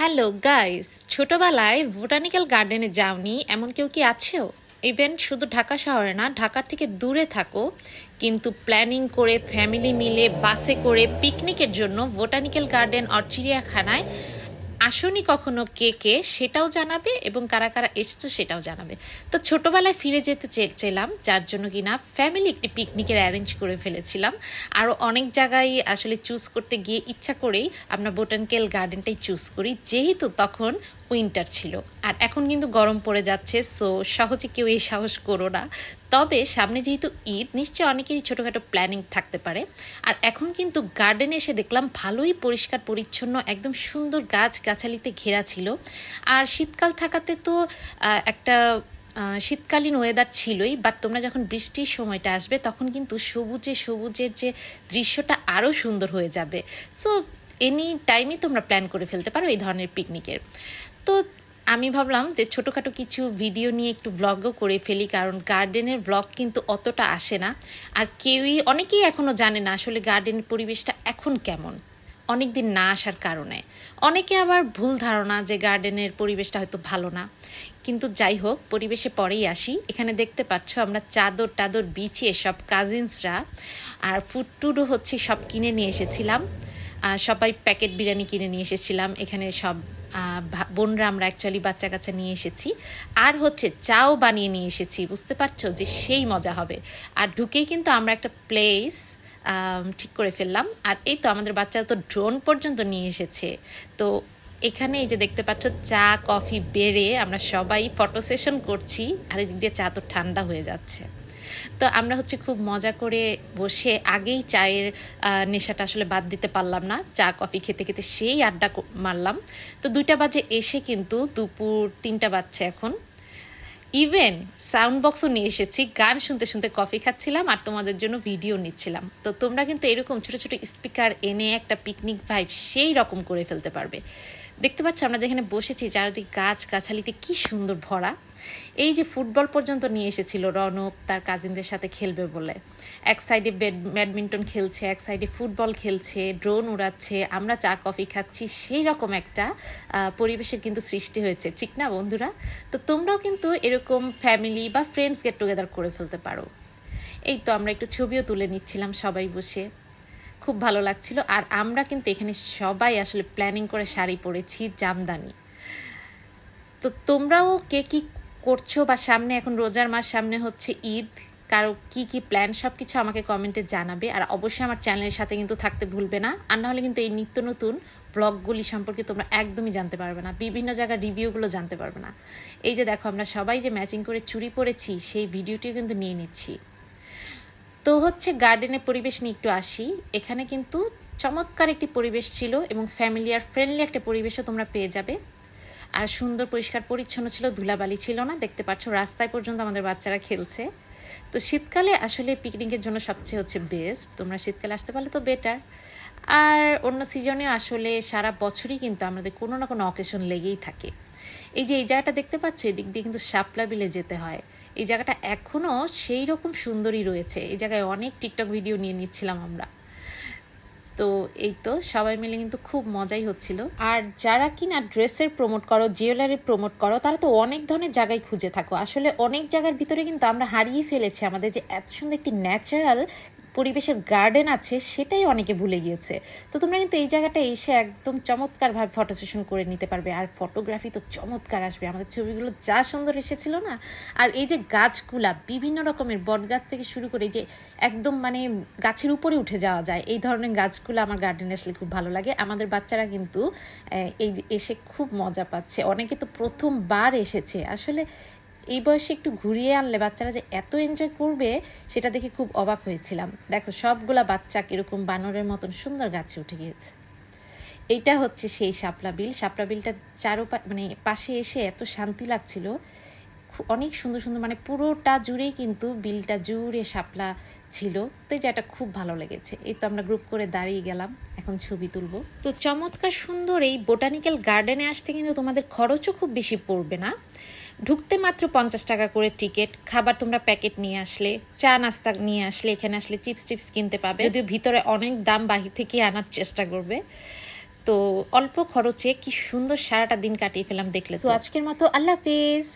Hello guys, ছোটবেলায় botanical গার্ডেনে যাওনি এমন কেউ কি আছেও? ইভেন শুধু ঢাকা শহরে না, ঢাকার থেকে দূরে থাকো কিন্তু প্ল্যানিং করে ফ্যামিলি মিলে বাসে করে পিকনিকের জন্য বোটানিক্যাল গার্ডেন আর চিড়িয়াখানায় আসনি কখনো কে কে সেটাও জানাবে এবং কারা কারা এসছো সেটাও জানাবে। তো ছোটবেলায় ফিরে যেতে চেয়েছিলাম, যার জন্য কিনা ফ্যামিলি একটি পিকনিকের অ্যারেঞ্জ করে ফেলেছিলাম। আরও অনেক জায়গায় আসলে চুজ করতে গিয়ে ইচ্ছা করেই আমরা বোটানিক্যাল গার্ডেনটাই চুজ করি, যেহেতু তখন উইন্টার ছিল। আর এখন কিন্তু গরম পড়ে যাচ্ছে, সো সহজে কেউ এই সাহস করো না। তবে সামনে যেহেতু ঈদ, নিশ্চয়ই অনেকেরই ছোটোখাটো প্ল্যানিং থাকতে পারে। আর এখন কিন্তু গার্ডেনে এসে দেখলাম ভালোই পরিষ্কার পরিচ্ছন্ন, একদম সুন্দর গাছ গাছালিতে ঘেরা ছিল। আর শীতকাল থাকাতে তো একটা শীতকালীন ওয়েদার ছিলই, বাট তোমরা যখন বৃষ্টির সময়টা আসবে তখন কিন্তু সবুজের যে দৃশ্যটা আরও সুন্দর হয়ে যাবে। সো এনি টাইমই তোমরা প্ল্যান করে ফেলতে পারো এই ধরনের পিকনিকের। তো আমি ভাবলাম যে ছোটোখাটো কিছু ভিডিও নিয়ে একটু ব্লগও করে ফেলি, কারণ গার্ডেনের ব্লগ কিন্তু অতটা আসে না। আর অনেকেই এখনও জানে না আসলে গার্ডেনের পরিবেশটা এখন কেমন, অনেক দিন না আসার কারণে। অনেকে আবার ভুল ধারণা যে গার্ডেনের পরিবেশটা হয়তো ভালো না, কিন্তু যাই হোক, পরিবেশে পরেই আসি। এখানে দেখতে পাচ্ছ আমরা চাদর টাদর বিছিয়ে সব কাজিনসরা আর ফুড টুডও হচ্ছে সব কিনে নিয়ে এসেছিলাম। সবাই প্যাকেট বিরিয়ানি কিনে নিয়ে এসেছিলাম। এখানে সব বোনরা আমরা অ্যাকচুয়ালি বাচ্চা কাচ্চা নিয়ে এসেছি, আর হচ্ছে চাও বানিয়ে নিয়ে এসেছি। বুঝতে পারছো যে সেই মজা হবে। আর ঢুকেই কিন্তু আমরা একটা প্লেস ঠিক করে ফেললাম। আর এই তো আমাদের বাচ্চারা তো ড্রোন পর্যন্ত নিয়ে এসেছে। তো এখানে এই যে দেখতে পাচ্ছ চা কফি বেড়ে আমরা সবাই ফটো সেশন করছি, আর এদিক দিয়ে চা তো ঠান্ডা হয়ে যাচ্ছে। তো আমরা হচ্ছে খুব মজা করে বসে, আগেই চায়ের নেশাটা আসলে বাদ দিতে পারলাম না। চা কফি খেতে খেতে সেই আড্ডা মারলাম। তো 2টা বাজে এসে কিন্তু দুপুর 3টা বাজছে এখন। ইভেন সাউন্ড বক্সও নিয়ে এসেছি, গান শুনতে শুনতে কফি খাচ্ছিলাম আর তোমাদের জন্য ভিডিও নিচ্ছিলাম। তো তোমরা কিন্তু এরকম ছোটো ছোটো স্পিকার এনে একটা পিকনিক ভাইব সেই রকম করে ফেলতে পারবে। দেখতে পাচ্ছ আমরা যেখানে বসেছি চারিদিকে গাছ গাছালিতে কি সুন্দর ভরা। এই যে ফুটবল পর্যন্ত নিয়ে এসেছিল রনক তার কাজিনদের সাথে খেলবে বলে। এক সাইডে ব্যাডমিন্টন খেলছে, এক সাইডে ফুটবল খেলছে, ড্রোন উড়াচ্ছে, আমরা চা কফি খাচ্ছি। সেই রকম একটা পরিবেশের কিন্তু সৃষ্টি হয়েছে, ঠিক না বন্ধুরা? তো তোমরাও কিন্তু এরকম ফ্যামিলি বা ফ্রেন্ডস গেট টুগেদার করে ফেলতে পারো। এই তো আমরা একটু ছবিও তুলে নিচ্ছিলাম সবাই বসে, খুব ভালো লাগছিল। আর আমরা কিন্তু এখানে সবাই আসলে প্ল্যানিং করে শাড়ি পরেছি, জামদানি। তো তোমরাও কে কী করছো, বা সামনে এখন রোজার মাস, সামনে হচ্ছে ঈদ, কারো কি কি প্ল্যান সব কিছু আমাকে কমেন্টে জানাবে। আর অবশ্যই আমার চ্যানেলের সাথে কিন্তু থাকতে ভুলবে না, আর নাহলে কিন্তু এই নিত্য নতুন ব্লগগুলি সম্পর্কে তোমরা একদমই জানতে পারবে না, বিভিন্ন জায়গার রিভিউগুলো জানতে পারবে না। এই যে দেখো আমরা সবাই যে ম্যাচিং করে চুড়ি পরেছি, সেই ভিডিওটিও কিন্তু নিয়ে নিচ্ছি। তো হচ্ছে গার্ডেনের পরিবেশ নিয়ে একটু আসি। এখানে কিন্তু চমৎকার একটি পরিবেশ ছিল এবং ফ্যামিলিয়ার ফ্রেন্ডলি একটা পরিবেশও তোমরা পেয়ে যাবে। আর সুন্দর পরিষ্কার পরিচ্ছন্ন ছিল, ধুলাবালি ছিল না। দেখতে পাচ্ছ রাস্তায় পর্যন্ত আমাদের বাচ্চারা খেলছে। তো শীতকালে আসলে পিকনিকের জন্য সবচেয়ে হচ্ছে বেস্ট, তোমরা শীতকালে আসতে পারলে তো বেটার। আর অন্য সিজনে আসলে সারা বছরই কিন্তু আমাদের কোনো না কোনো অকেশন লেগেই থাকে। এই যে এই জায়গাটা দেখতে পাচ্ছ, এদিক দিয়ে কিন্তু শাপলা বিলে যেতে হয়। এই জায়গাটা এখনও সেই রকম সুন্দরই রয়েছে। এই জায়গায় অনেক টিকটক ভিডিও নিয়ে নিচ্ছিলাম আমরা। তো এই তো সবাই মিলে কিন্তু খুব মজাই হচ্ছিল। আর যারা কিনা ড্রেসের প্রমোট করো, জুয়েলারি প্রমোট করো, তারা তো অনেক ধরনের জায়গায় খুঁজে থাকো। আসলে অনেক জায়গার ভিতরে কিন্তু আমরা হারিয়ে ফেলেছি আমাদের যে এত সুন্দর একটি ন্যাচারাল পরিবেশের গার্ডেন আছে, সেটাই অনেকে ভুলে গিয়েছে। তো তোমরা কিন্তু এই জায়গাটা এসে একদম চমৎকারভাবে ফটো সেশন করে নিতে পারবে। আর ফটোগ্রাফি তো চমৎকার আসবে, আমাদের ছবিগুলো যা সুন্দর এসেছিল না। আর এই যে গাছগুলা বিভিন্ন রকমের, বট গাছ থেকে শুরু করে যে একদম মানে গাছের উপরে উঠে যাওয়া যায়, এই ধরনের গাছগুলো আমার গার্ডেনে আসলে খুব ভালো লাগে। আমাদের বাচ্চারা কিন্তু এই এসে খুব মজা পাচ্ছে। অনেকে তো প্রথমবার এসেছে। আসলে এই বয়সে একটু ঘুরিয়ে আনলে বাচ্চারা যে এত এনজয় করবে সেটা দেখে খুব অবাক হয়েছিলাম। দেখো সবগুলা বাচ্চা কিরকম বানরের মতন সুন্দর গাছে উঠে গিয়েছে। এইটা হচ্ছে সেই শাপলা বিল। শাপলা বিলটা মানে পাশে এসে এত শান্তি লাগছিল, অনেক সুন্দর সুন্দর, মানে পুরোটা জুড়েই কিন্তু বিলটা জুড়ে শাপলা ছিল। তো এই জায়গাটা খুব ভালো লেগেছে। এই তো আমরা গ্রুপ করে দাঁড়িয়ে গেলাম, এখন ছবি তুলবো। তো চমৎকার সুন্দর এই বোটানিক্যাল গার্ডেনে আসতে কিন্তু তোমাদের খরচও খুব বেশি পড়বে না। ঢুকতে মাত্র 50 টাকা করে টিকিট। খাবার তোমরা প্যাকেট নিয়ে আসলে, চা নাস্তা নিয়ে আসলে, এখানে আসলে চিপস টিপস কিনতে পাবে, যদিও ভিতরে অনেক দাম, বাহির থেকে আনার চেষ্টা করবে। তো অল্প খরচে কি সুন্দর সারাটা দিন কাটিয়ে ফেলাম দেখলে। তো আজকের মতো আল্লাহ হাফেজ।